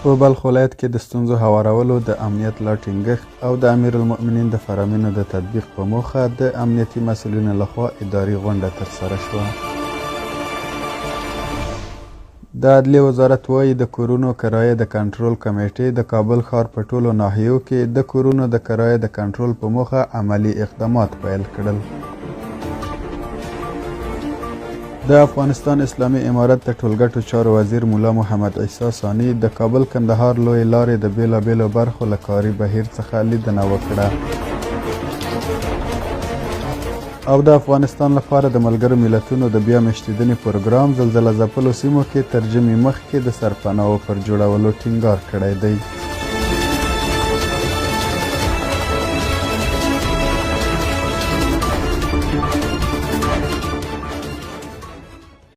په بلخ ولایت کې د ستونزو هوارولو د امنیت لا ټینګښت او د امیرالمؤمنین د فرامینو د تطبیق په موخه د امنیتي مسؤلینو لخوا اداري غونډه ترسره شوه. د عدلیې وزارت وایي د کورونو کرایې د کنټرول کمیټې د کابل ښار په ټولو ناحیو کې د کورونو د کرایې د کنټرول په موخه عملي اقدامات پیل کړل. د افغانستان اسلامي امارت د ټولګټو چارو وزیر مولا محمد عیسی ثانی د کابل کندهار لوی لارې د بیلابیلو برخو له کاري بهیر څخه لیدنه وکړه او د افغانستان لپاره د ملګرو ملتونو د بیا مشتیدنې پروګرام زلزله ځپلو سیمو کې تر ژمي مخکې د سرپناهو پر جوړولو ټینګار کړی دی.